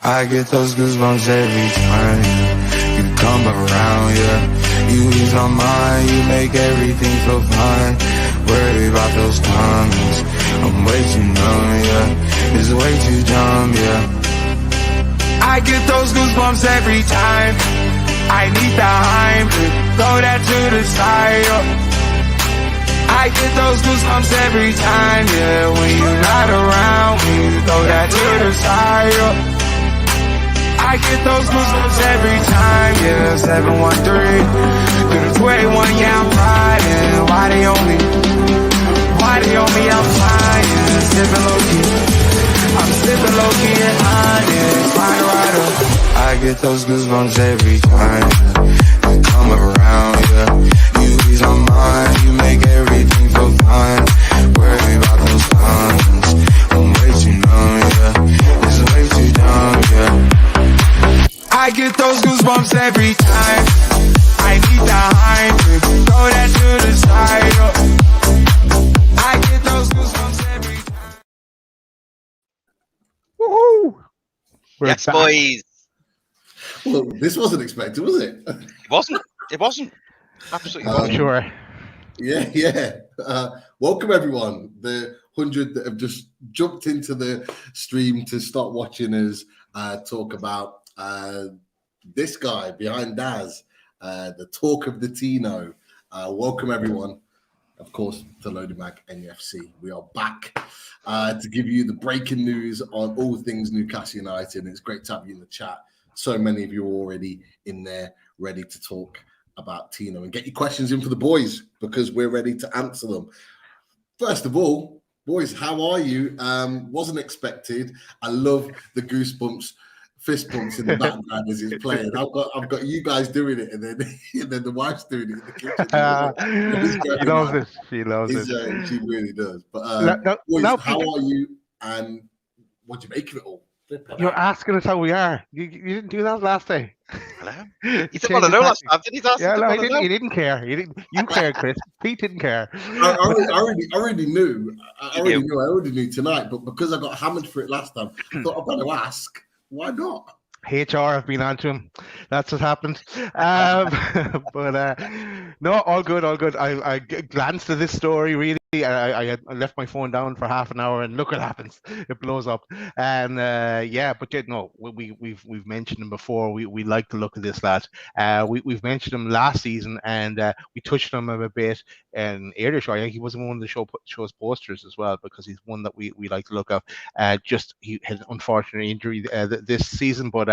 I get those goosebumps every time you come around, yeah. You ease my mind, you make everything feel fine. Worry about those comments, I'm way too numb, yeah. It's way too dumb, yeah. I get those goosebumps every time I need the Heimlich, throw that to the side, yeah. I get those goosebumps every time, yeah. When you're not around, when you throw that to the side, yeah. I get those goosebumps every time, yeah. 713 through the 21, yeah, I'm riding. Why they on me? I'm flying, sipping low-key. I'm sipping low-key and honest, flying rider. I get those goosebumps every time you come around, yeah. You ease my mind, you make everything feel fine. Worry about those comments, I'm way too numb, yeah. It's way too dumb, yeah. I get those goosebumps every time I need the Heimlich, throw that to the side, I get those goosebumps every time. Woohoo! Yes, boys. Well, this wasn't expected, was it? It wasn't. Absolutely I'm sure. Yeah. Welcome, everyone. The 100 that have just jumped into the stream to start watching us talk about this guy behind Daz, the talk of the Tino. Welcome, everyone. Of course, to Loaded Mag NUFC. We are back to give you the breaking news on all things Newcastle United. And it's great to have you in the chat. So many of you are already in there ready to talk about Tino and get your questions in for the boys because we're ready to answer them. First of all, boys, how are you? Wasn't expected. I love the goosebumps, fist bumps in the background as he's playing. I've got you guys doing it, and then the wife's doing it in the kitchen. She loves it. She loves it. She really does. But boys, how are you? And what do you make of it all? You're asking us how we are. You didn't do that last day. Hello? You didn't want to know last time, did he? Yeah, no, he didn't care. You cared, Chris. Pete didn't care. I already knew. I already knew tonight, but because I got hammered for it last time, I thought I'd better ask. Why not? HR have been on to him. That's what happened. But no, all good. I glanced at this story really. I left my phone down for half an hour, and look what happens. It blows up. And but no, we've mentioned him before. We like the look of this lad. We've mentioned him last season, and we touched on him a bit in earlier show. I think he was one of the show's posters as well because he's one that we like to look at. Just he had an unfortunate injury this season, but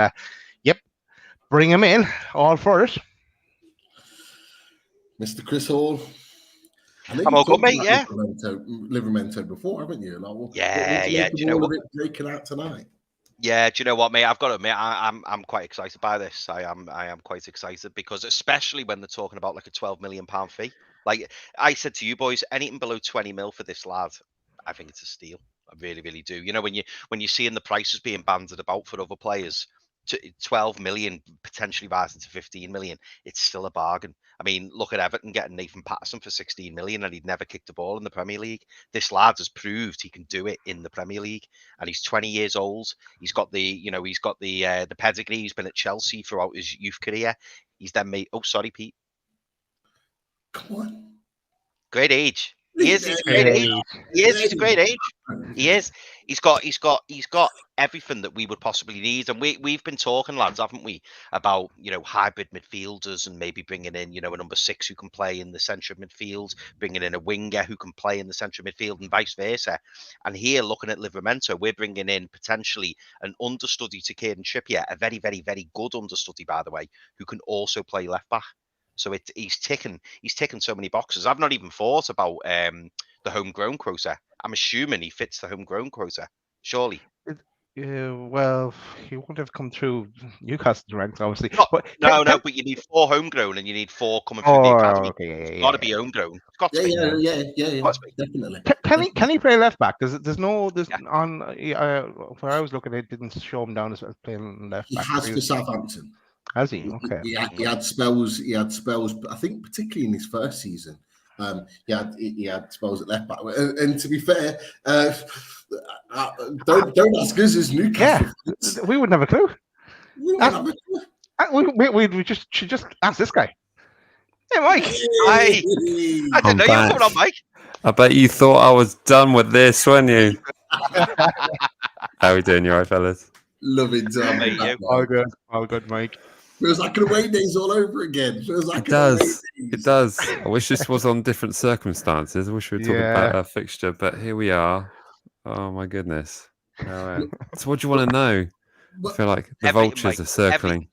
yep, bring him in, all for it. Mr. Chris Hall. I'm all good, mate. Yeah, Livramento before, haven't you? Like, Do you know what? Breaking out tonight. Yeah, do you know what, mate? I've got to admit, I'm quite excited by this. I am quite excited because especially when they're talking about like a £12 million fee. Like I said to you boys, anything below 20 mil for this lad, I think it's a steal. I really, really do. You know, when you're seeing the prices being banded about for other players, 12 million potentially rising to 15 million, it's still a bargain. I mean, look at Everton getting Nathan Patterson for 16 million and he'd never kicked a ball in the Premier League. This lad has proved he can do it in the Premier League, and he's 20 years old. He's got the pedigree. He's been at Chelsea throughout his youth career. He's then made. Oh, sorry, Pete. Come on. Great age. He's a great age. He's a great age. He is. He's got everything that we would possibly need. And we've been talking, lads, haven't we, about, hybrid midfielders and maybe bringing in, a number 6 who can play in the centre of midfield, bringing in a winger who can play in the centre of midfield and vice versa. And here, looking at Livramento, we're bringing in potentially an understudy to Kieran Trippier, a very, very, very good understudy, by the way, who can also play left back. So he's ticking so many boxes. I've not even thought about the homegrown quota. I'm assuming he fits the homegrown quota, surely. Well, he wouldn't have come through Newcastle's ranks, obviously. But you need 4 homegrown and you need 4 coming through the academy. It's got to be homegrown. It's got to be. Yeah, definitely. Can he play left back? There's on where I was looking, it didn't show him down as playing left back. He has for Southampton. Has he? Okay. He had spells. I think particularly in his first season, He had Spurs at left back, and to be fair, don't ask us as Newcastle. Yeah, we wouldn't have a clue. We don't have a clue. We should just ask this guy. Hey, Mike. I didn't know you were coming on, Mike. I bet you thought I was done with this, weren't you? How we doing, you all right, fellas? Loving time. All good, Mike. Feels like an away days all over again. It does. I wish this was on different circumstances. I wish we were talking about our fixture, but here we are. Oh my goodness. So what do you want to know? I feel like the vultures are circling.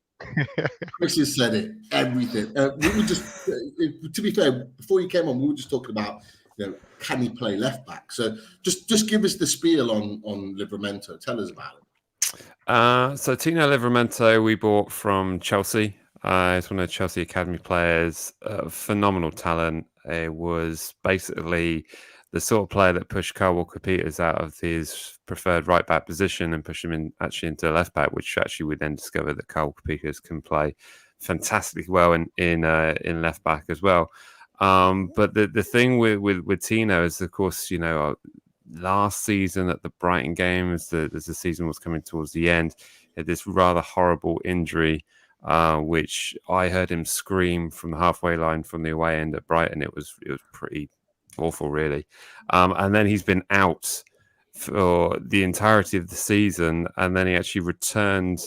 Chris has said it. Everything. We were just, to be fair, before you came on, we were just talking about, can he play left back? So just give us the spiel on Livramento. Tell us about it. So Tino Livramento we bought from Chelsea. He's one of the Chelsea Academy players. Phenomenal talent. It was basically the sort of player that pushed Kyle Walker-Peters out of his preferred right back position and pushed him into left back, which actually we then discovered that Kyle Walker-Peters can play fantastically well in left back as well. But the thing with Tino is, of course, last season at the Brighton game, as the season was coming towards the end, he had this rather horrible injury, which I heard him scream from the halfway line from the away end at Brighton. It was pretty awful, really. And then he's been out for the entirety of the season, and then he actually returned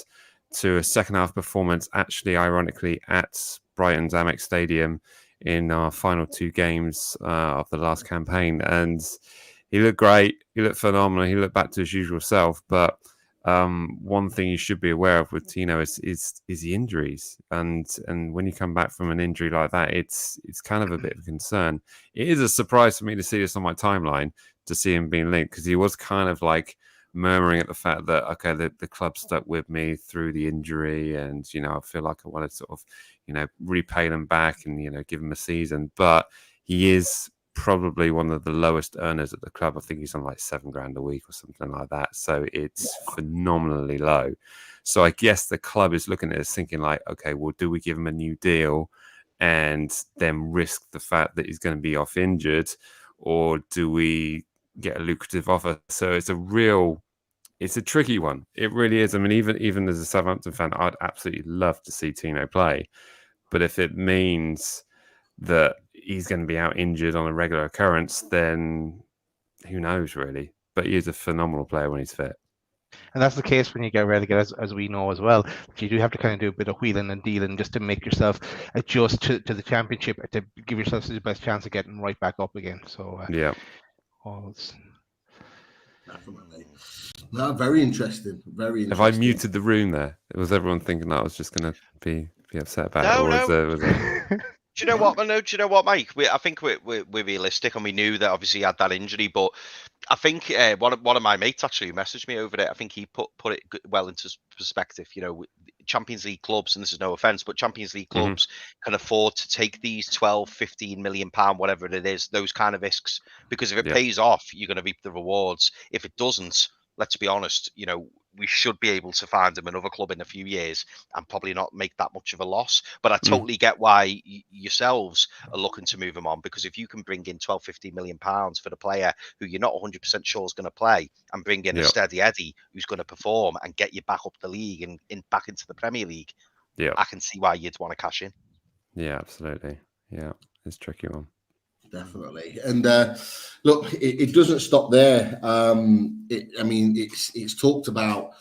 to a second half performance, actually, ironically, at Brighton's Amex Stadium in our final two games of the last campaign, and he looked great. He looked phenomenal. He looked back to his usual self. But one thing you should be aware of with Tino is the injuries, and when you come back from an injury like that, it's kind of a bit of a concern. It is a surprise for me to see this on my timeline, to see him being linked, because he was kind of like murmuring at the fact that, okay, the club stuck with me through the injury, and I feel like I want to sort of repay them back and give him a season. But he is probably one of the lowest earners at the club. I think he's on like $7,000 a week or something like that. So it's phenomenally low. So I guess the club is looking at this thinking like, okay, well, do we give him a new deal and then risk the fact that he's going to be off injured, or do we get a lucrative offer? So it's a tricky one. It really is. I mean, even as a Southampton fan, I'd absolutely love to see Tino play. But if it means that he's going to be out injured on a regular occurrence, then who knows, really. But he is a phenomenal player when he's fit. And that's the case when you get relegated, as we know as well. You do have to kind of do a bit of wheeling and dealing just to make yourself adjust to the championship, to give yourself the best chance of getting right back up again. So yeah. Definitely. No, very interesting. Very interesting. Have I muted the room there? Was everyone thinking that I was just going to be upset about it? Or was there... Do you know what? No, do you know what, Mike? I think we're realistic, and we knew that obviously he had that injury. But I think one of my mates actually messaged me over it. I think he put it well into perspective. Champions League clubs, and this is no offense, but Champions League clubs can afford to take these 12, 15 million pound, whatever it is, those kind of risks, because if it pays off, you're going to reap the rewards. If it doesn't, let's be honest, we should be able to find him another club in a few years and probably not make that much of a loss. But I totally get why yourselves are looking to move him on, because if you can bring in 12, 15 million pounds for the player who you're not 100% sure is going to play, and bring in a steady Eddie who's going to perform and get you back up the league and back into the Premier League, I can see why you'd want to cash in. Yeah, absolutely. Yeah, it's a tricky one. Definitely. And look, it doesn't stop there. It's talked about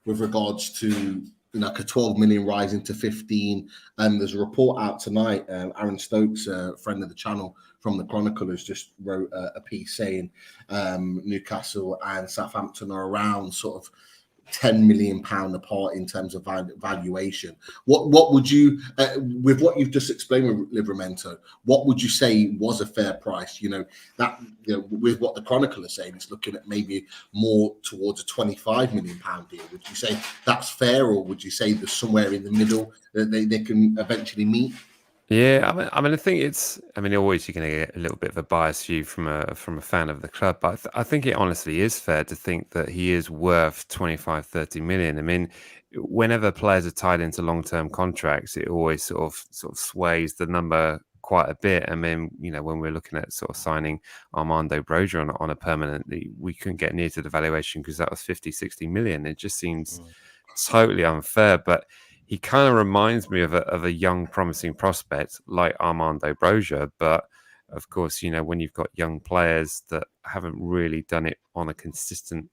with regards to like a 12 million rising to 15. And there's a report out tonight. Aaron Stokes, a friend of the channel from the Chronicle, has just wrote a piece saying Newcastle and Southampton are around sort of £10 million apart in terms of valuation. What would you, with what you've just explained with Livramento, what would you say was a fair price? With what the Chronicle is saying, it's looking at maybe more towards a £25 million deal. Would you say that's fair, or would you say there's somewhere in the middle that they can eventually meet? Yeah, I mean, I think always you're going to get a little bit of a biased view from a fan of the club, but I think it honestly is fair to think that he is worth 25, 30 million. I mean, whenever players are tied into long-term contracts, it always sort of sways the number quite a bit. I mean, when we're looking at sort of signing Armando Broja on a permanently, we couldn't get near to the valuation because that was 50-60 million. It just seems totally unfair. But he kind of reminds me of a young, promising prospect like Armando Broja. But of course, when you've got young players that haven't really done it on a consistent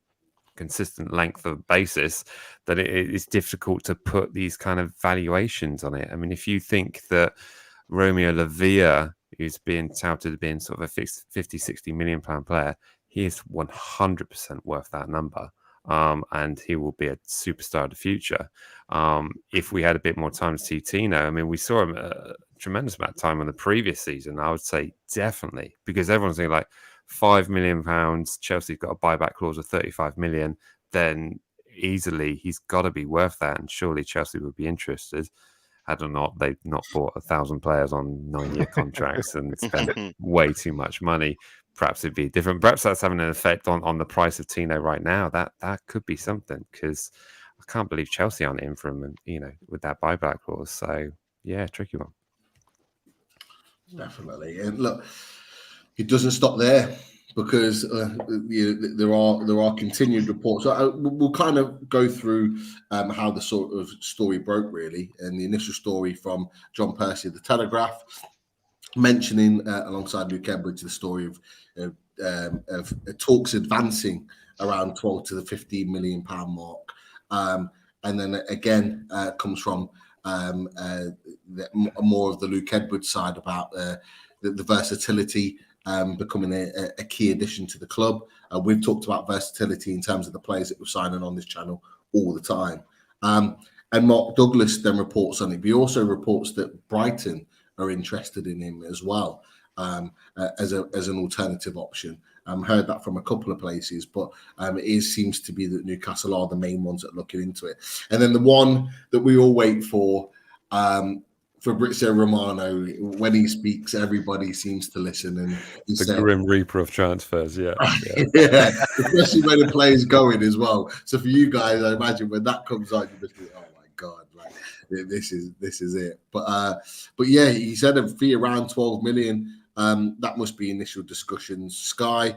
length of basis, that it's difficult to put these kind of valuations on it. I mean, if you think that Romeo Lavia, who's being touted as being sort of a 50-60 million pound player, he is 100% worth that number. And he will be a superstar of the future. If we had a bit more time to see Tino, I mean, we saw him a tremendous amount of time on the previous season. I would say definitely, because everyone's thinking like £5 million, Chelsea's got a buyback clause of 35 million, then easily he's got to be worth that. And surely Chelsea would be interested. Had or not, they've not bought 1,000 players on 9-year contracts and spent way too much money. Perhaps it'd be different. Perhaps that's having an effect on the price of Tino right now. That could be something, because I can't believe Chelsea aren't in for him, with that buyback clause. So yeah, tricky one. Definitely. And look, it doesn't stop there, because there are continued reports. So we'll kind of go through how the sort of story broke, really. And the initial story from John Percy of the Telegraph, mentioning alongside Luke Edwards the story of talks advancing around 12 to the 15 million pound mark, and then again comes from more of the Luke Edwards side about the versatility becoming a key addition to the club. We've talked about versatility in terms of the players that we're signing on this channel all the time. And Mark Douglas then reports on it. But he also reports that Brighton are interested in him as well, as an alternative option. Heard that from a couple of places, but it seems to be that Newcastle are the main ones that are looking into it. And then the one that we all wait for Fabrizio Romano, when he speaks, everybody seems to listen. And the Grim Reaper of transfers, yeah. Yeah, especially when the player's going as well. So for you guys, I imagine when that comes out, you just think, oh my God, like this is it. But yeah, he said a fee around 12 million. That must be initial discussions. Sky,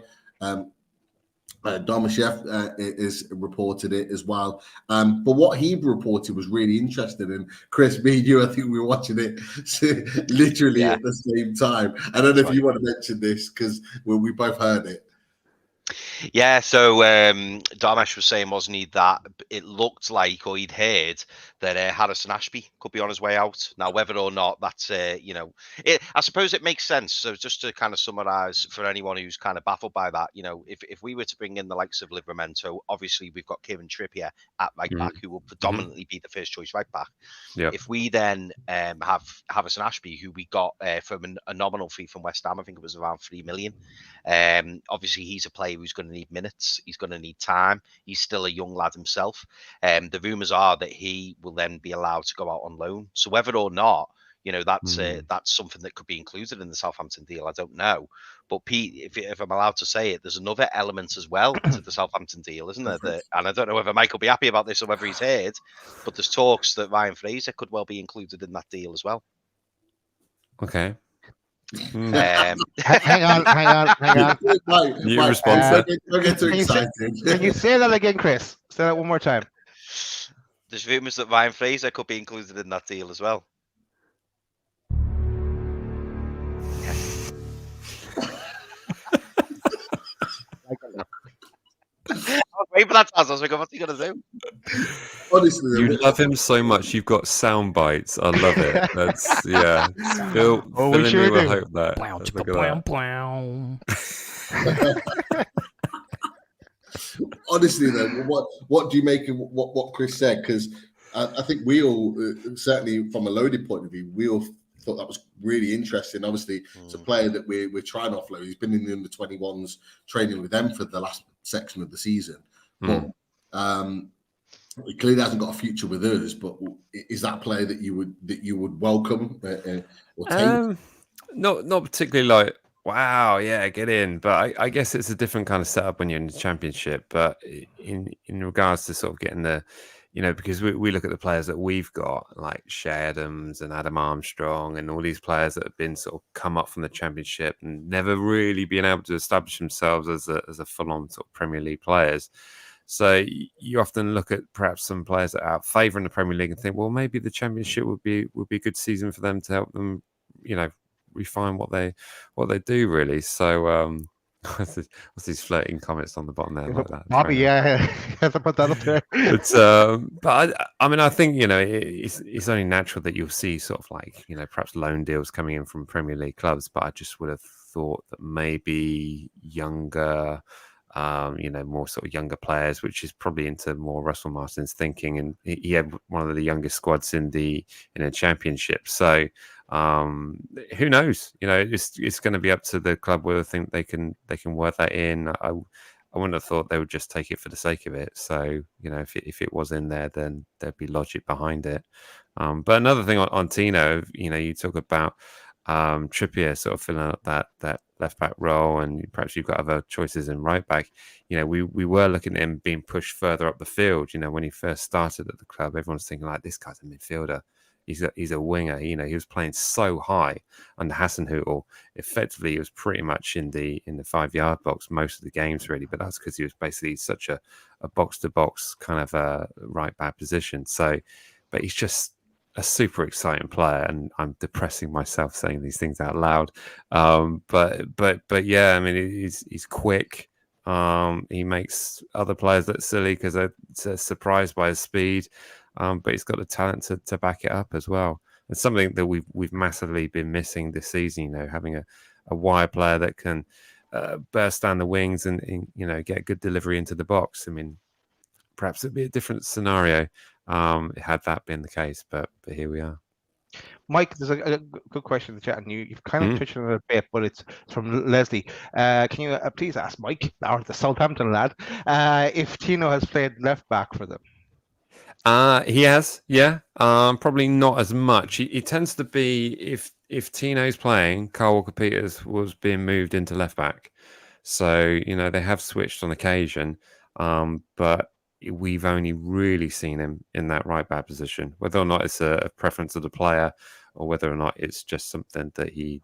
Domashev is reported it as well. But what he reported was really interesting. And Chris, me and you, I think we were watching it literally at the same time. I don't know if you want to mention this, because we both heard it. Yeah, so Darmesh was saying, wasn't he, that it looked like, or he'd heard that Harrison Ashby could be on his way out. Now, whether or not that's, I suppose it makes sense. So just to kind of summarise for anyone who's kind of baffled by that, if we were to bring in the likes of Livramento, obviously we've got Kieran Trippier at right back, who will predominantly be the first choice right back. Yep. If we then have Harrison Ashby, who we got from a nominal fee from West Ham, I think it was around 3 million. Obviously, he's a player who's going to need minutes. He's going to need time. He's still a young lad himself. The rumours are that he will then be allowed to go out on loan. So whether or not, that's something that could be included in the Southampton deal, I don't know. But Pete, if I'm allowed to say it, there's another element as well to the Southampton deal, isn't there? And I don't know whether Mike will be happy about this or whether he's heard, but there's talks that Ryan Fraser could well be included in that deal as well. Okay. Hang on. You respond. Don't get too excited. Can you say that again, Chris? Say that one more time. There's rumours that Ryan Fraser could be included in that deal as well. I was waiting for that to answer. I was like, what's he going to do? Honestly, you love him so much. You've got sound bites. I love it. That's Phil, we sure will do. hope that. Honestly, though, what do you make of what Chris said? Because I think we all, certainly from a loaded point of view, we all thought that was really interesting. Obviously, it's a player that we're trying to offload. He's been in the under-21s training with them for the last section of the season. But he clearly hasn't got a future with us. But is that a player that you would welcome or take? Not particularly like, wow, yeah, get in. But I guess it's a different kind of setup when you're in the Championship. But in regards to sort of getting the because we look at the players that we've got, like Shea Adams and Adam Armstrong and all these players that have been sort of come up from the Championship and never really been able to establish themselves as a full-on sort of Premier League players. So you often look at perhaps some players that are out favouring the Premier League and think, well, maybe the Championship would be a good season for them to help them, refine what they do really. So what's these flirting comments on the bottom there like that? Bobby, yeah, has to put that up there. But I think it's only natural that you'll see sort of like perhaps loan deals coming in from Premier League clubs. But I just would have thought that maybe younger. More sort of younger players, which is probably into more Russell Martin's thinking, and he had one of the youngest squads in a Championship. So who knows? It's going to be up to the club whether they think they can work that in. I wouldn't have thought they would just take it for the sake of it. So if it was in there, then there'd be logic behind it. But another thing on Tino, you talk about Trippier sort of filling up that left back role, and perhaps you've got other choices in right back. We were looking at him being pushed further up the field. When he first started at the club, everyone's thinking like, this guy's a midfielder. He's a winger. He was playing so high under Hasenhüttl. Effectively, he was pretty much in the 5-yard box most of the games, really. But that's because he was basically such a box to box kind of a right back position. So, but he's just a super exciting player, and I'm depressing myself saying these things out loud. But yeah, I mean, he's quick. He makes other players look silly because they're surprised by his speed. But he's got the talent to back it up as well. It's something that we've massively been missing this season. Having a wide player that can burst down the wings and get good delivery into the box. I mean, perhaps it'd be a different scenario had that been the case, but here we are. Mike, there's a good question in the chat, and you've kind of touched on it a bit, but it's from Leslie. Can you please ask Mike, or the Southampton lad, if Tino has played left back for them? He has, yeah. Probably not as much. He tends to be, if Tino's playing, Kyle Walker-Peters was being moved into left back. So, they have switched on occasion, but we've only really seen him in that right back position. Whether or not it's a preference of the player, or whether or not it's just something that he,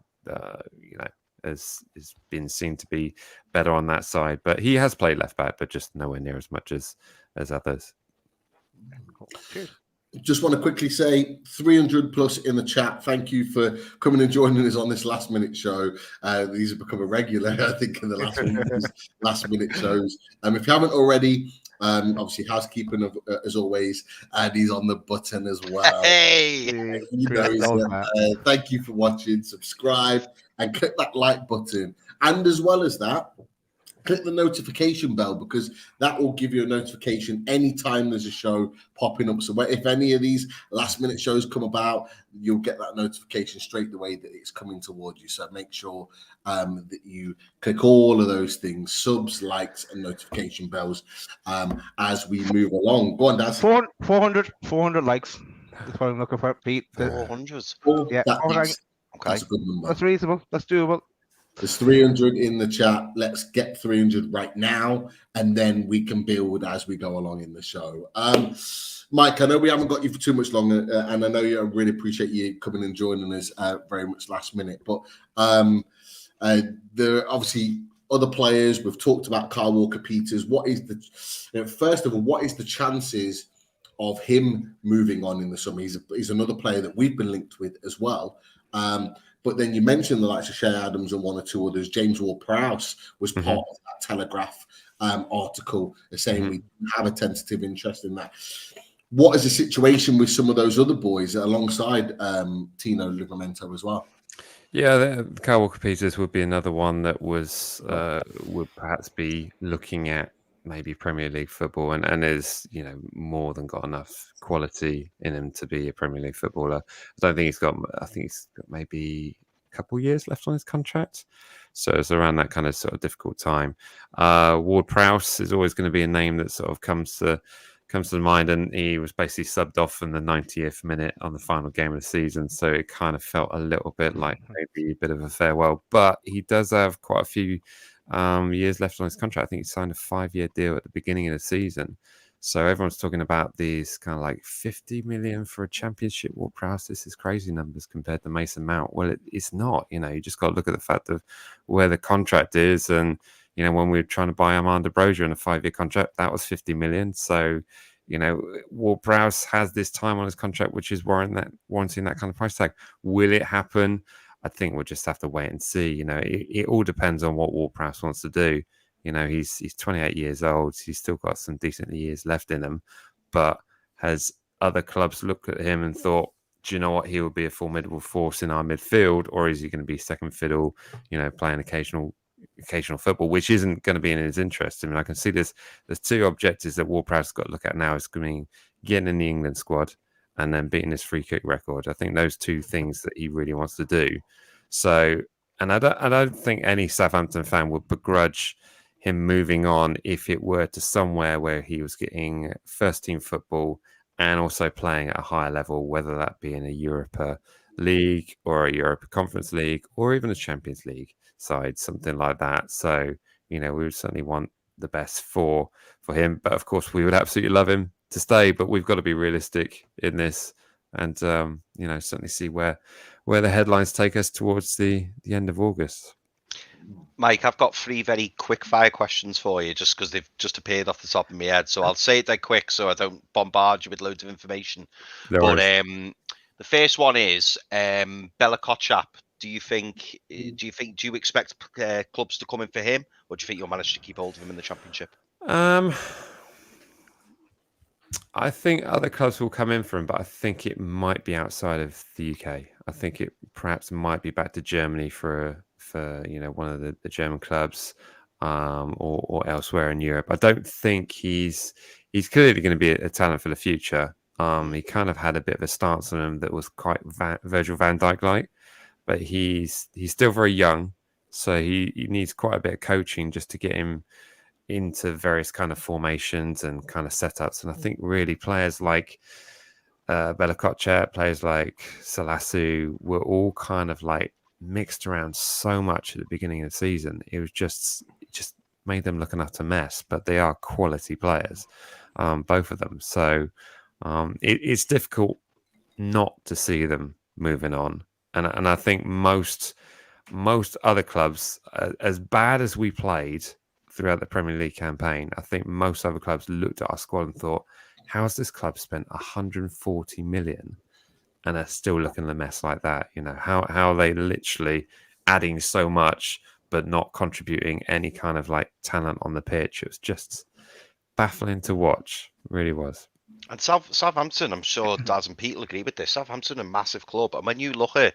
has been seen to be better on that side. But he has played left back, but just nowhere near as much as others. Cheers. Just want to quickly say 300 plus in the chat. Thank you for coming and joining us on this last minute show. These have become a regular, I think, in the last minute shows. If you haven't already, obviously Housekeeping as always, and he's on the button as well. Hey, thank you for watching. Subscribe and click that like button, and as well as that, click the notification bell, because that will give you a notification anytime there's a show popping up. So if any of these last minute shows come about, you'll get that notification straight the way that it's coming towards you. So make sure that you click all of those things: subs, likes, and notification bells as we move along. Go on, Daz. 400 likes. That's what I'm looking for, Pete. 400. Yeah, Okay, that's a good number. That's reasonable. That's doable. There's 300 in the chat. Let's get 300 right now, and then we can build as we go along in the show. Mike, I know we haven't got you for too much longer, and I know I really appreciate you coming and joining us very much last minute. But there are obviously other players. We've talked about Kyle Walker-Peters. What is first of all, what is the chances of him moving on in the summer? He's another player that we've been linked with as well. But then you mentioned the likes of Shea Adams and one or two others. James Ward-Prowse was part of that Telegraph article saying we have a tentative interest in that. What is the situation with some of those other boys alongside Tino Livramento as well? Yeah, Kyle Walker-Peters would be another one that would perhaps be looking at maybe Premier League football and is more than got enough quality in him to be a Premier League footballer. I think he's got maybe a couple of years left on his contract, so it's around that kind of sort of difficult time. Ward-Prowse is always going to be a name that sort of comes to mind, and he was basically subbed off in the 90th minute on the final game of the season, so it kind of felt a little bit like maybe a bit of a farewell. But he does have quite a few years left on his contract. I think he signed a 5-year deal at the beginning of the season, So everyone's talking about these kind of like 50 million for a championship Ward-Prowse. This is crazy numbers compared to Mason Mount. Well, it's not. You know, you just got to look at the fact of where the contract is. And, you know, when we were trying to buy Armando Broja in a 5-year contract, that was 50 million. So, you know, Ward-Prowse has this time on his contract, which is warranting that kind of price tag. Will it happen? I think we'll just have to wait and see. You know, it all depends on what Ward-Prowse wants to do. You know, he's 28 years old. He's still got some decent years left in him. But has other clubs looked at him and thought, do you know what? He will be a formidable force in our midfield, or is he going to be second fiddle, you know, playing occasional football, which isn't going to be in his interest. I mean, I can see there's two objectives that Ward-Prowse's got to look at now. Is going to be getting in the England squad and then beating his free kick record. I think those two things that he really wants to do. So, and I don't think any Southampton fan would begrudge him moving on if it were to somewhere where he was getting first team football and also playing at a higher level, whether that be in a Europa League or a Europa Conference League or even a Champions League side, something like that. So, you know, we would certainly want the best for him. But of course, we would absolutely love him to stay. But we've got to be realistic in this and, you know, certainly see where the headlines take us towards the end of August. Mike, I've got 3 very quick fire questions for you just because they've just appeared off the top of my head. So I'll say it dead quick so I don't bombard you with loads of information. But the first one is Bella Kotchap. Do you expect clubs to come in for him, or do you think you'll manage to keep hold of him in the Championship? I think other clubs will come in for him, but I think it might be outside of the UK. I think it perhaps might be back to Germany for you know, one of the German clubs, or elsewhere in Europe. I don't think he's clearly going to be a talent for the future. He kind of had a bit of a stance on him that was quite Virgil van Dijk like, but he's still very young, so he needs quite a bit of coaching just to get him into various kind of formations and kind of setups. And I think really players like Bella Kotchap, players like Salasu were all kind of like mixed around so much at the beginning of the season. It just made them look an utter mess, but they are quality players, both of them. So it's difficult not to see them moving on. And I think most other clubs, as bad as we played throughout the Premier League campaign, I think most other clubs looked at our squad and thought, how has this club spent 140 million and are still looking a mess like that? You know, how are they literally adding so much but not contributing any kind of like talent on the pitch? It was just baffling to watch. It really was. And Southampton, I'm sure Daz and Pete will agree with this. Southampton, a massive club, and when you look at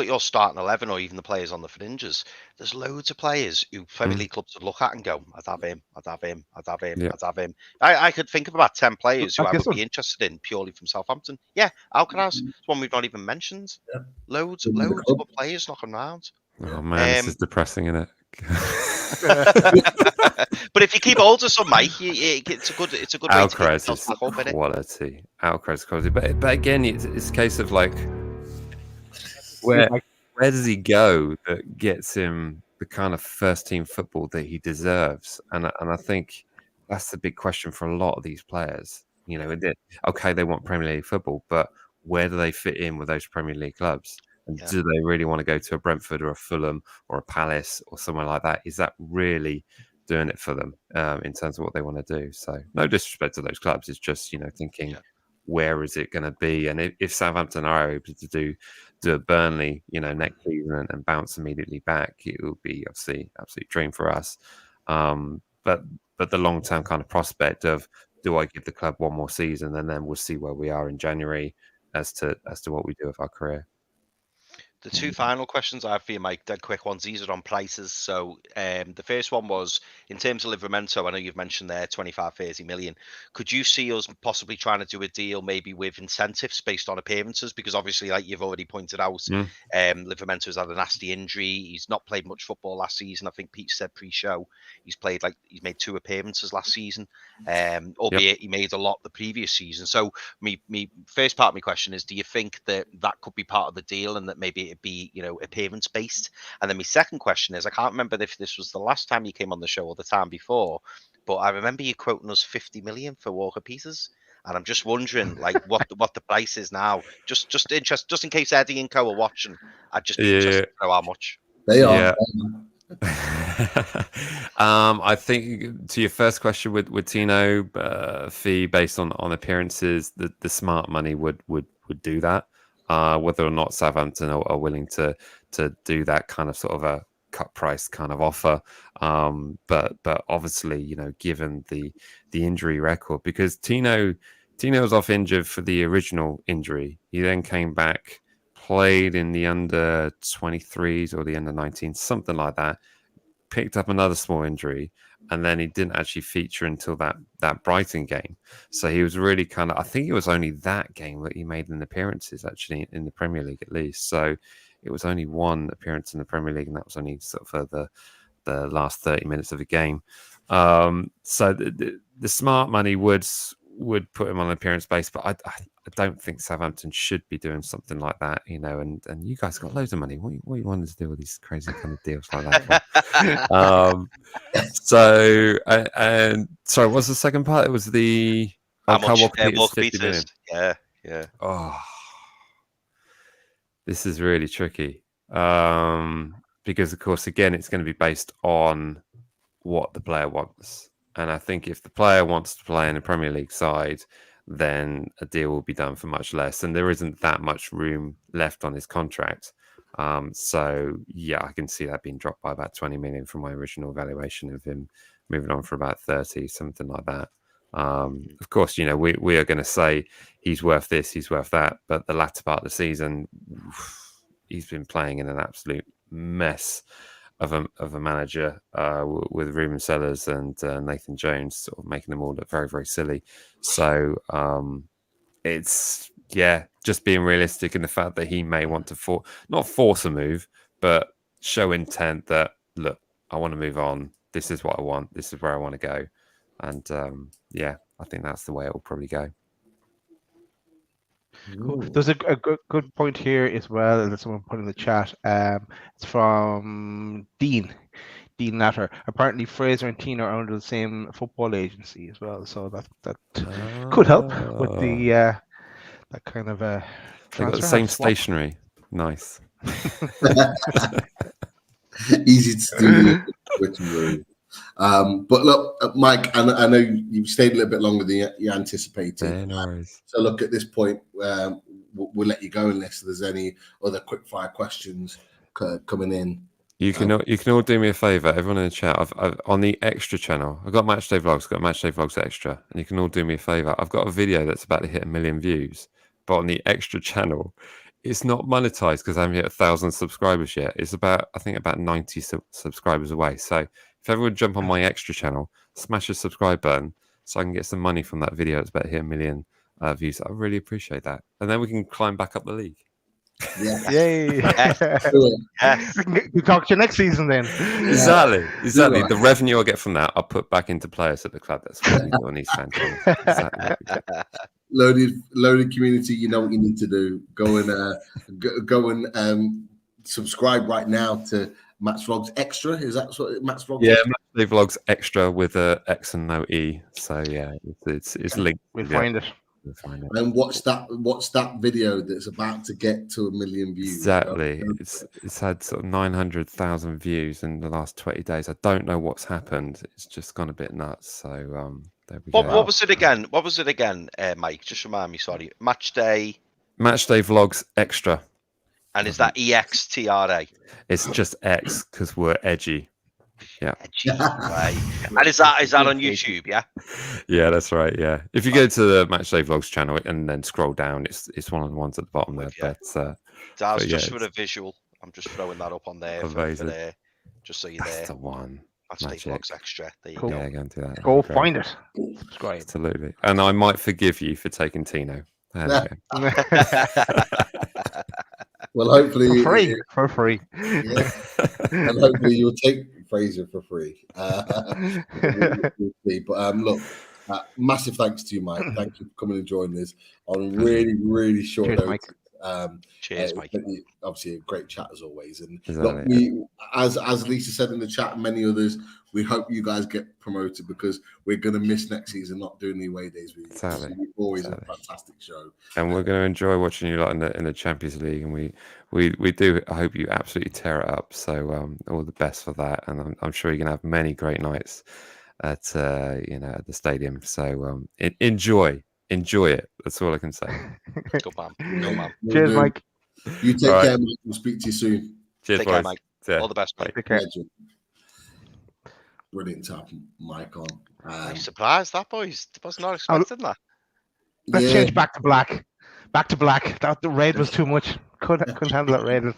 your starting 11 or even the players on the fringes, there's loads of players who Premier League clubs would look at and go, "I'd have him, I'd have him, I'd have him, I'd have him." I could think of about 10 players who I would be interested in purely from Southampton. Yeah, Alcaraz, it's one we've not even mentioned. Yeah. Loads of good players knocking around. Oh man, this is depressing, isn't it? But if you keep hold of some, Mike, it's a good Alcaraz is quality. Alcaraz quality, but again, it's a case of like where does he go that gets him the kind of first team football that he deserves? And I think that's the big question for a lot of these players. You know, okay, they want Premier League football, but where do they fit in with those Premier League clubs? And do they really want to go to a Brentford or a Fulham or a Palace or somewhere like that? Is that really doing it for them in terms of what they want to do? So no disrespect to those clubs. It's just, you know, thinking, where is it going to be? And if Southampton are able to do a Burnley, you know, next season and bounce immediately back, it will be obviously absolute dream for us. But the long-term kind of prospect of, do I give the club one more season and then we'll see where we are in January as to what we do with our career. The 2 final questions I have for you, Mike, dead quick ones. These are on prices. So the first one was, in terms of Livramento, I know you've mentioned there 25-30 million. Could you see us possibly trying to do a deal maybe with incentives based on appearances? Because obviously, like you've already pointed out, Livramento's had a nasty injury. He's not played much football last season. I think Pete said pre-show he's made 2 appearances last season, albeit he made a lot the previous season. So me first part of my question is, do you think that could be part of the deal and that maybe be, you know, appearance based? And then my second question is, I can't remember if this was the last time you came on the show or the time before, but I remember you quoting us 50 million for Walker Peters, and I'm just wondering, like, what the price is now. Just in case Eddie and Co are watching, I'd just be interested to know how much. They are. Yeah. I think to your first question with Tino, fee based on appearances, the smart money would do that. Whether or not Southampton are willing to do that kind of sort of a cut price kind of offer, but obviously, you know, given the injury record, because Tino was off injured for the original injury, he then came back, played in the under 23s or the under 19s, something like that, picked up another small injury, and then he didn't actually feature until that Brighton game. So he was really kind of, I think it was only that game that he made an appearances actually in the Premier League at least. So it was only one appearance in the Premier League, and that was only sort of for the last 30 minutes of the game. So the smart money would put him on an appearance base, but I don't think Southampton should be doing something like that, you know. And you guys got loads of money. What you wanted to do with these crazy kind of deals like that? So and sorry, what's the second part? It was the How much? Walker Peters. Yeah. Oh, this is really tricky because, of course, again, it's going to be based on what the player wants. And I think if the player wants to play in a Premier League side, then a deal will be done for much less. And there isn't that much room left on his contract. So, yeah, I can see that being dropped by about 20 million from my original valuation of him, moving on for about 30, something like that. Of course, you know, we are going to say he's worth this, he's worth that. But the latter part of the season, he's been playing in an absolute mess of a manager with Ruben Sellers and Nathan Jones, sort of making them all look very, very silly. So it's just being realistic in the fact that he may want to not force a move, but show intent that, look, I want to move on. This is what I want. This is where I want to go. And I think that's the way it will probably go. Cool. There's a good point here as well that someone put in the chat. It's from Dean Natter. Apparently, Fraser and Tino are under the same football agency as well, so that could help with the that kind of They got the same stationery. Nice. Easy to do. But look, Mike, I know you stayed a little bit longer than you anticipated. Yeah, no worries. So look, at this point, we'll let you go unless there's any other quick fire questions coming in. You can all do me a favour. Everyone in the chat, I've on the extra channel, I've got Matchday Vlogs, Matchday Vlogs Extra, and you can all do me a favour. I've got a video that's about to hit 1 million views, but on the extra channel, it's not monetized because I haven't hit 1,000 subscribers yet. It's about 90 subscribers away. So if everyone jump on my extra channel, smash the subscribe button so I can get some money from that video that's about to hit 1 million views. I really appreciate that. And then we can climb back up the league. Yeah. Yay. We'll talk to you next season then. Exactly. Right. The revenue I get from that, I'll put back into players at the club. That's what we do on these fans. Exactly. Loaded community, you know what you need to do. Go and subscribe right now to Matt's Vlogs Extra. Is that what Matt's Vlogs? Yeah, Matchday Vlogs Extra with a X and no E. So yeah, it's linked. We'll find it. And what's that video that's about to get to 1 million views? Exactly. It's had sort of 900,000 views in the last 20 days. I don't know what's happened. It's just gone a bit nuts. So there we go. What was it again? Mike? Just remind me. Sorry. Matchday Vlogs Extra. And is that EXTRA? It's just X because we're edgy. Yeah. Right. And is that on YouTube? Yeah. Yeah, that's right. Yeah. If you go to the Matchday Vlogs channel and then scroll down, it's one of the ones at the bottom there. But just for the visual, I'm just throwing that up on there for there, just so you're there. That's the one. Matchday Vlogs Extra. There you Cool. go. Yeah, go and do that. Go find it. Subscribe. Absolutely. And I might forgive you for taking Tino. There we go. Well, hopefully for free. Yeah. And hopefully you'll take Fraser for free. We'll see. But look, massive thanks to you, Mike. Thank you for coming and joining us on really, really short notice. Cheers, Mike. Obviously, a great chat as always. And Exactly. look, as Lisa said in the chat, and many others, we hope you guys get promoted because we're going to miss next season not doing the away days with you. Exactly. It's always a fantastic show. And we're going to enjoy watching you lot in the Champions League, and we do. I hope you absolutely tear it up. So all the best for that, and I'm sure you're going to have many great nights at at the stadium. So enjoy it. That's all I can say. Good man. Cheers, Mike. You take care, Mike. We'll speak to you soon. Cheers, Take boys. care, Mike. Yeah. All the best, mate. Take care. Brilliant to have Mike on. I'm surprised that, boys. I was not expecting that. Let's change back to black. Back to black. That the red was too much. Couldn't handle that red.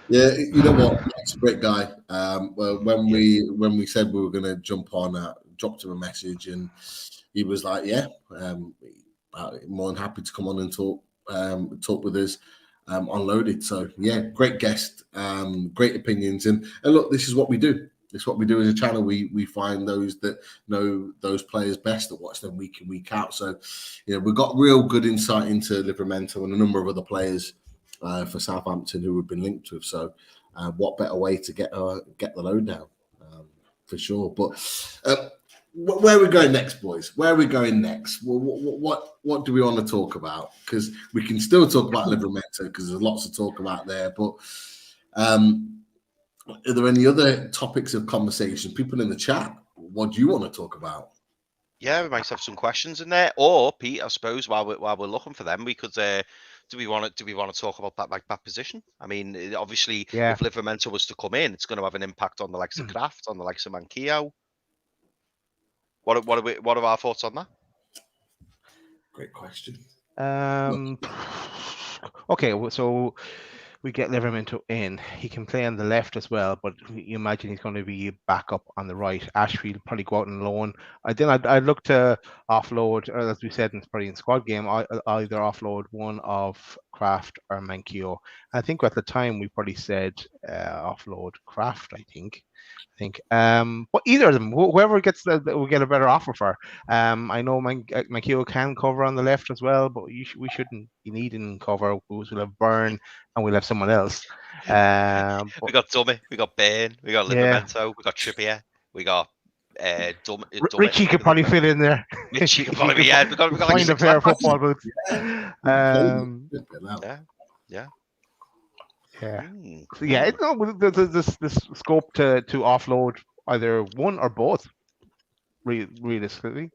Yeah, you know what? He's a great guy. Well, when we said we were going to jump on, dropped him a message, and he was like, "Yeah, more than happy to come on and talk with us." Unloaded. So yeah, great guest, great opinions, and look, this is what we do. It's what we do as a channel. We find those that know those players best, that watch them week in, week out. So, we've got real good insight into Livramento and a number of other players for Southampton who we've been linked with. So, what better way to get the lowdown for sure. But where are we going next, boys? Where are we going next? What do we want to talk about? Because we can still talk about Livramento because there's lots to talk about there. But are there any other topics of conversation? People in the chat, what do you want to talk about? Yeah, we might have some questions in there. Or Pete, I suppose while we're looking for them, we could. Do we want to talk about that back position? I mean, obviously, if Livramento was to come in, it's going to have an impact on the likes of Kraft, on the likes of Mankillo. What are our thoughts on that? Great question. Okay, so we get Livramento in. He can play on the left as well, but you imagine he's going to be back up on the right. Ashfield will probably go out on loan. I'd look to offload, or as we said, it's probably in squad game, either offload one of Kraft or Mankillo. I think at the time we probably said offload Kraft. I think. But either of them, whoever gets will get a better offer for. I know Mankillo can cover on the left as well, but we shouldn't be needing cover. We'll have Byrne and we'll have someone else. We got Dummy, we got Bain, we got Livramento, we got Trippier, we got Richie could probably fit in there. Richie could probably be. We got like find a pair of football boots. So there's scope to offload either one or both. Realistically,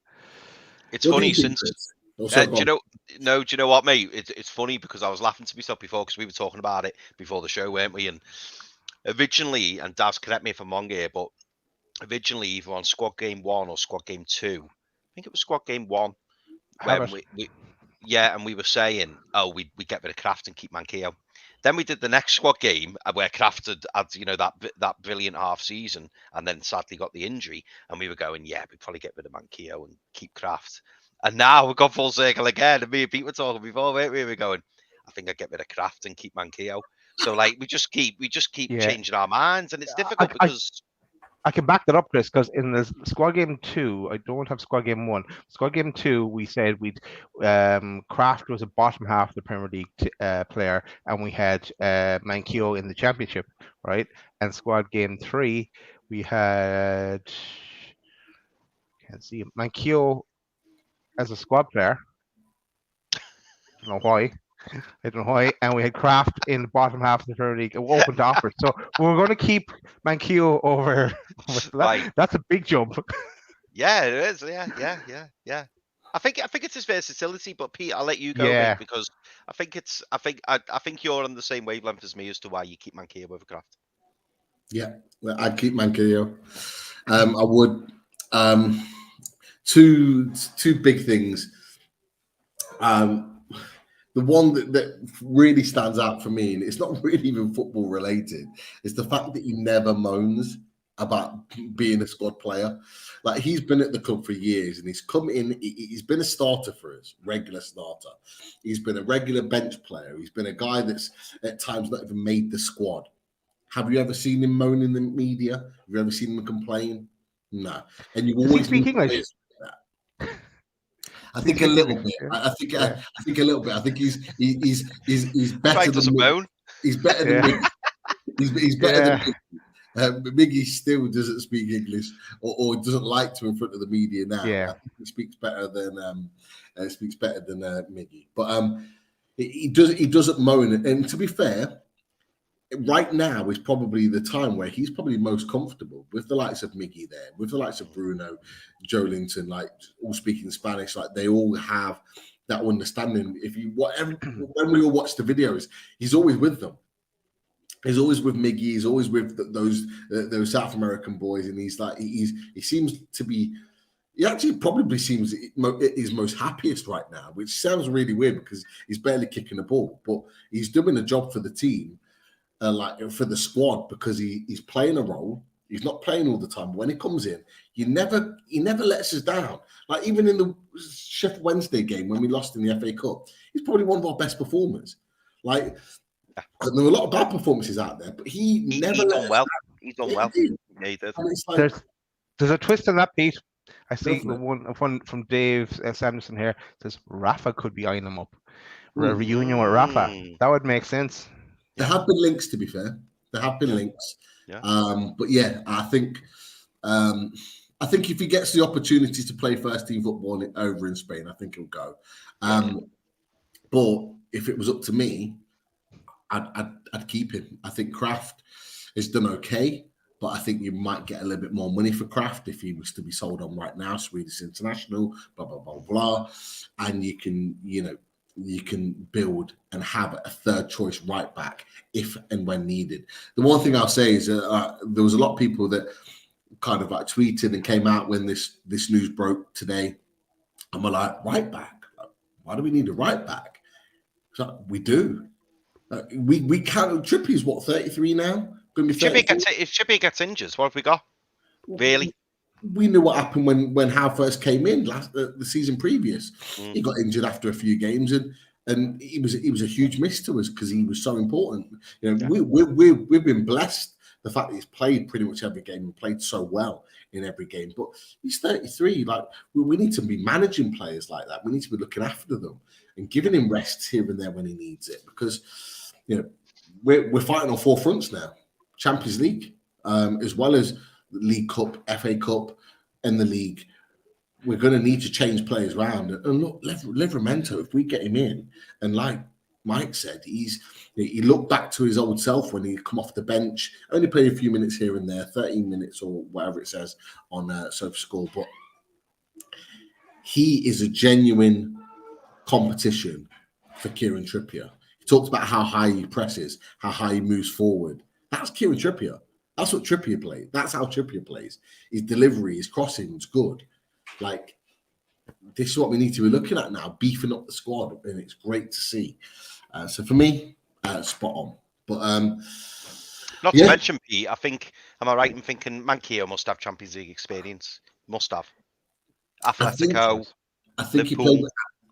it's funny since. Do you know what, mate? It's funny because I was laughing to myself before because we were talking about it before the show, weren't we? And originally, and Daz, correct me if I'm wrong here, but originally either on Squad Game 1 or Squad Game 2, I think it was Squad Game 1, when we were saying, we get rid of Kraft and keep Mankillo. Then we did the next squad game where Kraft had that brilliant half season and then sadly got the injury. And we were going, we probably get rid of Mankillo and keep Kraft. And now we've got full circle again. And me and Pete were talking before, weren't we? We were going, I think I'd get rid of Kraft and keep Mankillo. So like we just keep changing our minds, and it's difficult because I can back that up, Chris, because in the squad game 2, I don't have squad game 1. Squad game 2, we said Kraft was a bottom half of the Premier League player, and we had Mankillo in the Championship, right? And squad game 3, we had Mankillo as a squad player. I don't know why. And we had Kraft in the bottom half of the Premier League, open to offers. So we're going to keep Mankillo over that. That's a big jump. Yeah, it is. Yeah. I think it's his versatility, but Pete, I'll let you go mate, because I think you're on the same wavelength as me as to why you keep Mankillo over Kraft. Yeah, I'd keep Mankillo. I would. Two big things. The one that really stands out for me, and it's not really even football related, is the fact that he never moans about being a squad player. Like, he's been at the club for years and he's come in, he's been a starter for us, regular starter. He's been a regular bench player. He's been a guy that's at times not even made the squad. Have you ever seen him moan in the media? Have you ever seen him complain? No. And you always speak English. I think a little bit. I think a little bit. I think he's better Right, than doesn't moan. He's better than Yeah. he's better than Miggy still doesn't speak English or doesn't like to in front of the media now. Yeah. I think he speaks better than Miggy. But he doesn't moan. And to be fair, right now is probably the time where he's probably most comfortable with the likes of Miggy there, with the likes of Bruno, Joelinton, like all speaking Spanish, like they all have that understanding. When we all watch the videos, he's always with them. He's always with Miggy. He's always with those South American boys, and he's like he seems to be. He actually probably seems his most happiest right now, which sounds really weird because he's barely kicking the ball, but he's doing a job for the team. Like for the squad, because he's playing a role. He's not playing all the time. But when he comes in, he never lets us down. Like even in the Sheffield Wednesday game when we lost in the FA Cup, he's probably one of our best performers. Like there were a lot of bad performances out there, but he never done well. He's done well. Yeah, he did. Like, there's a twist in that, Pete. I see one from Dave Sanderson here. Says Rafa could be eyeing him up. A reunion with Rafa. That would make sense. There have been links, to be fair. There have been links. Yeah. But yeah, I think if he gets the opportunity to play first team football over in Spain, I think he'll go. But if it was up to me, I'd keep him. I think Kraft has done okay, but I think you might get a little bit more money for Kraft if he was to be sold on right now, Swedish international, blah blah blah blah, and you can build and have a third choice right back if and when needed. The one thing I'll say is there was a lot of people that kind of like tweeted and came out when this news broke today, and we're like, right back? Why do we need a right back? So we do. We can't. Trippier's what, 33 now? If Trippier gets injured, what have we got? Really? We knew what happened when Howe first came in the season previous. He got injured after a few games, and he was a huge miss to us because he was so important. You know, we've been blessed the fact that he's played pretty much every game and played so well in every game. But he's 33. Like we need to be managing players like that. We need to be looking after them and giving him rests here and there when he needs it, because we're fighting on four fronts now: Champions League, as well as League Cup, FA Cup, and the league. We're going to need to change players around. And look, Livramento, if we get him in, and like Mike said, he looked back to his old self when he come off the bench, only played a few minutes here and there, 13 minutes or whatever it says on SofaScore, but he is a genuine competition for Kieran Trippier. He talks about how high he presses, how high he moves forward. That's Kieran Trippier. That's what Trippier plays. That's how Trippier plays. His delivery, his crossing is good. Like, this is what we need to be looking at now, beefing up the squad, and it's great to see. So for me, spot on. But not to mention, Pete, I think, am I right in thinking Mankillo must have Champions League experience? Must have. Atletico. I think he played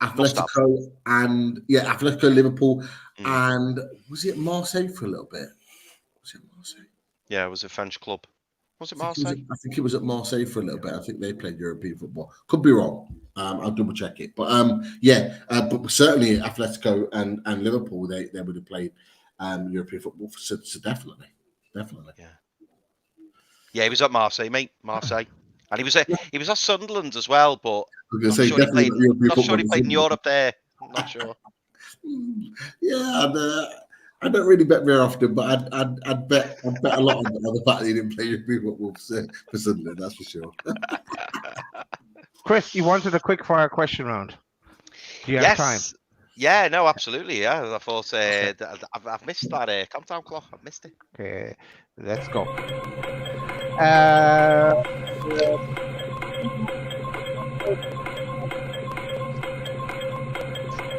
Atletico Atletico, Liverpool, and was it Marseille for a little bit? Was it Marseille? Yeah, it was a French club. Was it Marseille? I think it was at Marseille for a little bit. I think they played European football. Could be wrong. I'll double check it. But but certainly Atletico and Liverpool, they would have played European football. So definitely. Yeah, he was at Marseille, mate. Marseille. And he was at Sunderland as well, but I'm not sure he played in Europe there. I'm not sure. Yeah, I don't really bet very often, but I'd bet a lot on the fact that he didn't play European football for Sunderland. That's for sure. Chris, you wanted a quick fire question round. Do you have time? Yeah, no, absolutely. Yeah, I thought I've missed that countdown clock. I've missed it. Okay, let's go.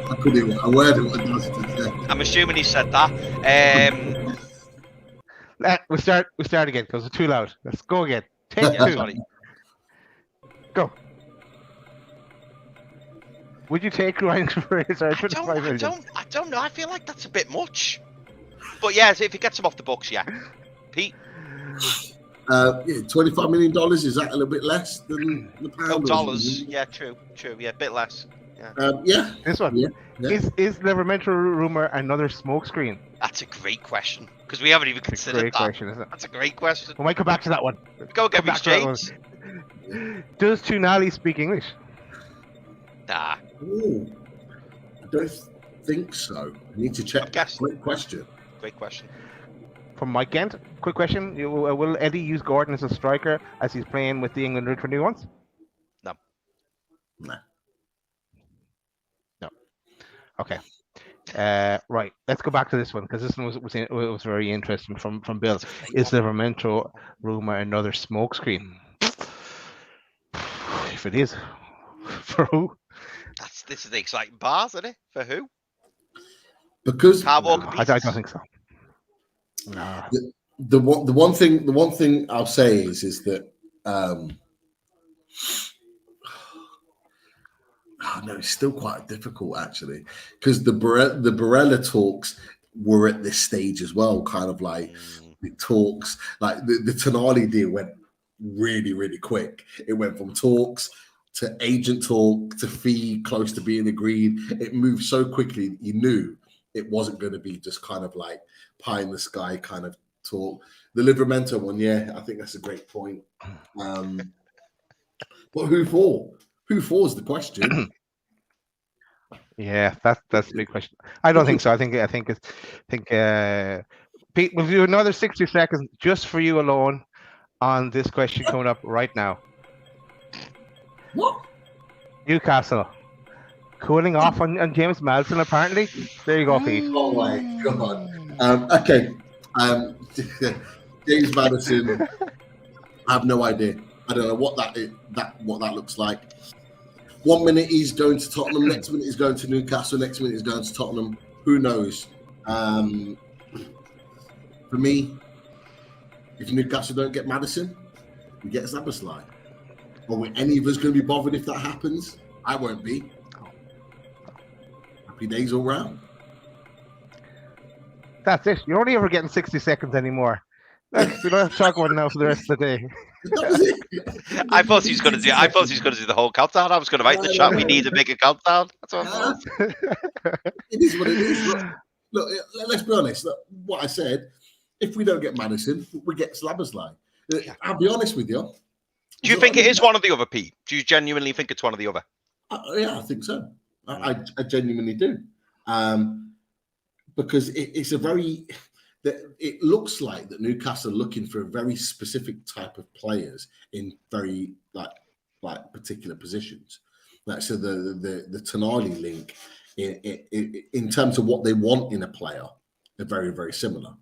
I couldn't even. I word what I was to say. I'm assuming he said that. We start again because it's too loud. Let's go again. Take two. Sorry. Go. Would you take Ryan Fraser? I don't know. I feel like that's a bit much. But yeah, if he gets him off the books, yeah. Pete? $25 million, is that a little bit less than the Oh, pound? dollars. Yeah, true. Yeah, a bit less. Yeah. This one. Yeah. Is Livramento rumor another smokescreen? That's a great question because we haven't even It's a considered great that. question, isn't it? That's a great question. We might come back to that one. Go get Come me, back to that one. James. Does Tunali speak English? Nah. Ooh, I don't think so. I need to check. guessing. Great question. Great question. From Mike Kent, quick question: will Eddie use Gordon as a striker as he's playing with the England under-21s? No. Nah. No. Okay. Right. Let's go back to this one because this one was very interesting from Bill. Is Livramento rumor another smokescreen? If it is, for who? This is the exciting part, isn't it? For who? Because I don't think so. No. the one thing I'll say is that no, it's still quite difficult actually, because the Barella talks were at this stage as well, kind of like the talks, like the Tonali deal went really, really quick. It went from talks to agent talk to fee close to being agreed. It moved so quickly, you knew it wasn't going to be just kind of like pie in the sky kind of talk. The Livramento one, yeah, I think that's a great point. But who for? Who for is the question. Yeah, that's a big question. I don't think so. I think Pete, we'll do another 60 seconds just for you alone on this question coming up right now. What? Newcastle cooling off on James Madison, apparently. There you go, Pete. Oh my god. Okay. James Madison. I have no idea. I don't know what that looks like. 1 minute he's going to Tottenham, next minute he's going to Newcastle, next minute he's going to Tottenham. Who knows? For me, if Newcastle don't get Madison, we get Szoboszlai. Or will any of us going to be bothered if that happens? I won't be. Happy days all round. That's it. You're only ever getting 60 seconds anymore. We don't have to talk about it now for the rest of the day. That was it. I thought he was going to do the whole countdown. I was going to write in the chat. We need a bigger countdown. That's what I thought. It is what it is. Look, let's be honest. Look, what I said, if we don't get Madison, we get Szoboszlai. I'll be honest with you. Do you think it is one or the other, Pete? Do you genuinely think it's one or the other? Yeah, I think so. I genuinely do. Because it's a very... It looks like that Newcastle are looking for a very specific type of players in very like particular positions. Like so, the Tonali link in terms of what they want in a player, they're very, very similar.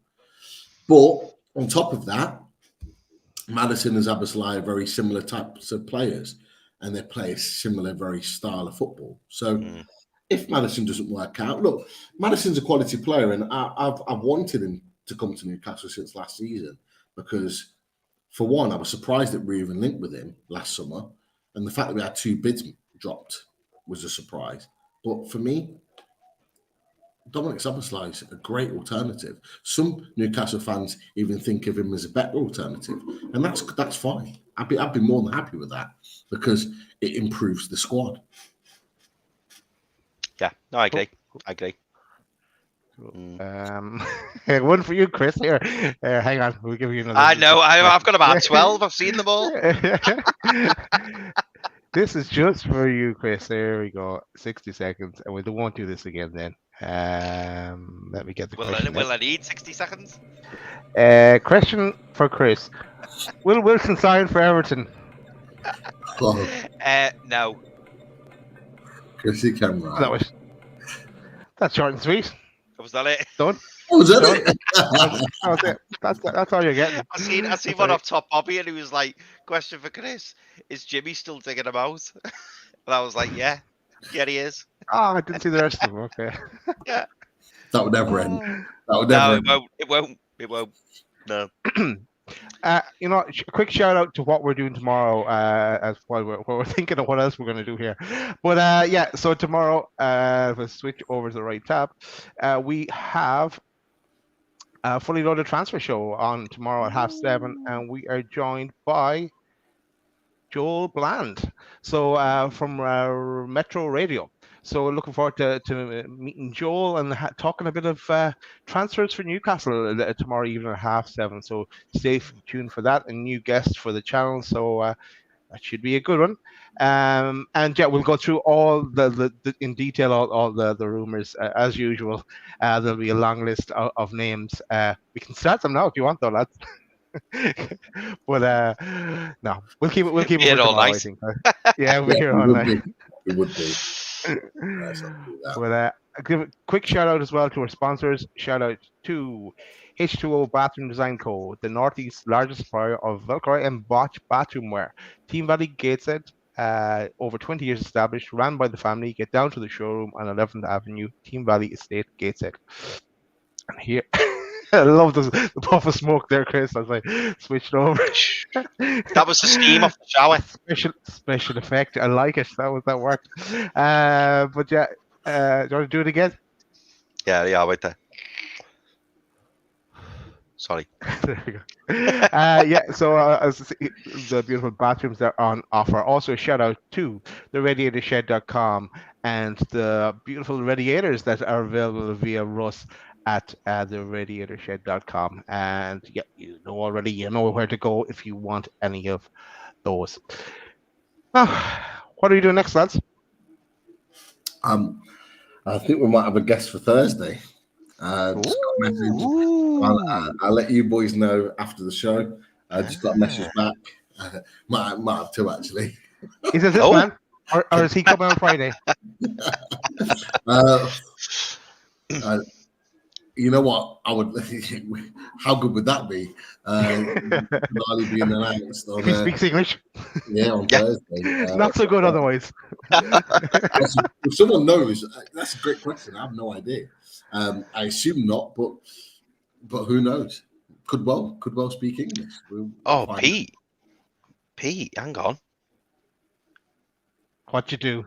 But on top of that, Madison and Szoboszlai are very similar types of players, and they play a similar, very style of football. So. If Madison doesn't work out, look, Madison's a quality player, and I've wanted him to come to Newcastle since last season because, for one, I was surprised that we even linked with him last summer, and the fact that we had 2 bids dropped was a surprise. But for me, Dominic Szoboszlai is a great alternative. Some Newcastle fans even think of him as a better alternative, and that's fine. I'd be more than happy with that because it improves the squad. Yeah, no, I agree. I agree. One for you, Chris. Here, hang on. We'll give you another. I know. I've got about 12. I've seen them all. This is just for you, Chris. There we go. 60 seconds, and we won't do this again. Then, let me get the question. Will I need 60 seconds? Question for Chris: Will Wilson sign for Everton? No. Chrissy Cameron. That's short and sweet. Was that it? Done. Oh, was that it? That's it. That's all you're getting. I seen one off Top Bobby, and he was like, "Question for Chris: Is Jimmy still digging him out?" And I was like, "Yeah, he is." Oh, I didn't see the rest of them. Okay. Yeah. That would never end. That would never end. It won't. No. A quick shout out to what we're doing tomorrow as while we're thinking of what else we're going to do here. But so tomorrow, if we switch over to the right tab, we have Fully Loaded Transfer Show on tomorrow at 7:30, and we are joined by Joel Bland, from Metro Radio. So looking forward to meeting Joel and talking a bit of transfers for Newcastle tomorrow evening at 7:30. So stay tuned for that. A new guest for the channel. So that should be a good one. And yeah, we'll go through all the in detail all the rumors as usual. There'll be a long list of names. We can start them now if you want, though, lads. But no, we'll keep it all night. I think. Yeah, we'll be here all night. It would be. But give a quick shout out as well to our sponsors. Shout out to H2O Bathroom Design Co., the Northeast's largest supplier of Velcro and Botch bathroomware. Team Valley Gateshead, over 20 years established, ran by the family. Get down to the showroom on 11th Avenue, Team Valley Estate, Gateshead. And here, I love the puff of smoke there, Chris. I was like, switched over. That was the steam off the shower. Special effect. I like it. That worked. But yeah, do you want to do it again? Yeah, wait there. Sorry. There we go. So the beautiful bathrooms that are on offer. Also, a shout out to the radiatorshed.com and the beautiful radiators that are available via Russ at the radiatorshed.com. And yeah, you know where to go if you want any of those. What are you doing next, lads? I think we might have a guest for Thursday. Just got a message. I'll let you boys know after the show. I just got a message back. Might have two, actually. Is it this man? Or is he coming on Friday? You know what? I would. How good would that be? Being announced on, he speaks English. Yeah, on Thursday. Not so good otherwise. If someone knows, that's a great question. I have no idea. I assume not, but who knows? Could well speak English. Pete, hang on. What you do?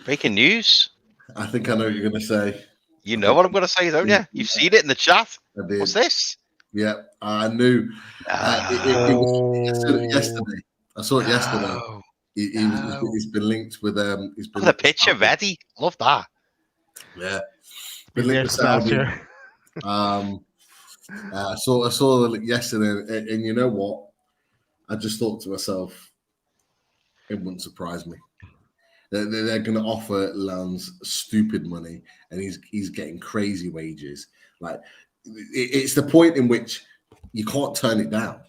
Breaking news. I think I know what you're going to say. You know what I'm going to say, don't you? You've seen it in the chat. I did. What's this? Yeah, I knew. It was yesterday. I saw it yesterday. He's been linked with. He's been the picture ready. Love that. Yeah. Been linked with Saudi. I saw it yesterday, and you know what? I just thought to myself, it wouldn't surprise me. They're going to offer Lance stupid money, and he's getting crazy wages. Like it's the point in which you can't turn it down.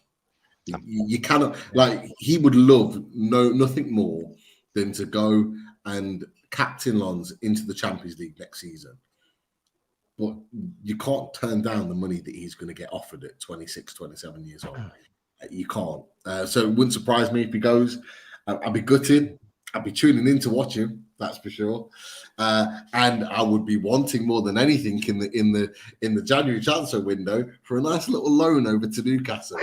You cannot. Like he would love nothing more than to go and captain Lons into the Champions League next season. But you can't turn down the money that he's going to get offered at 26, 27 years old. You can't. So it wouldn't surprise me if he goes. I'd be gutted. I'd be tuning in to watch him, that's for sure. And I would be wanting more than anything in the January transfer window for a nice little loan over to Newcastle.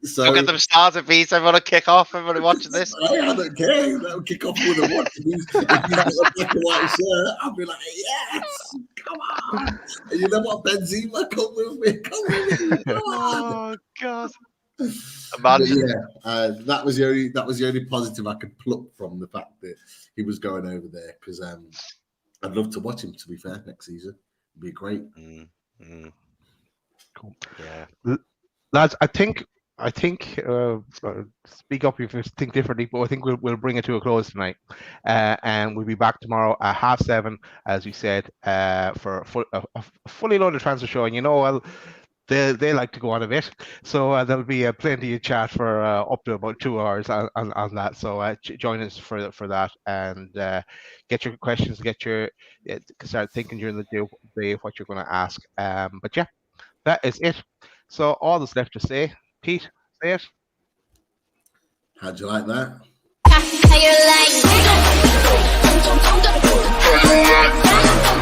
So look at them starter piece. Everyone kick off. Everybody watching this. I don't care. They'll kick off with a watch. If he's got a black and white shirt, I'll be like, yes, come on. And you know what, Benzema, come with me. Come on. Oh God. That was the only positive I could pluck from the fact that he was going over there, because I'd love to watch him, to be fair, next season. It'd be great. Cool. Yeah, lads, I think speak up if you think differently, but I think we'll bring it to a close tonight, and we'll be back tomorrow at 7:30, as we said, for a fully loaded transfer show. And you know, well, they like to go on a bit, so there'll be plenty of chat for up to about 2 hours on that. So join us for that, and get your questions, start thinking during the day of what you're going to ask. But yeah, that is it. So all that's left to say, Pete, say it. How'd you like that? How you like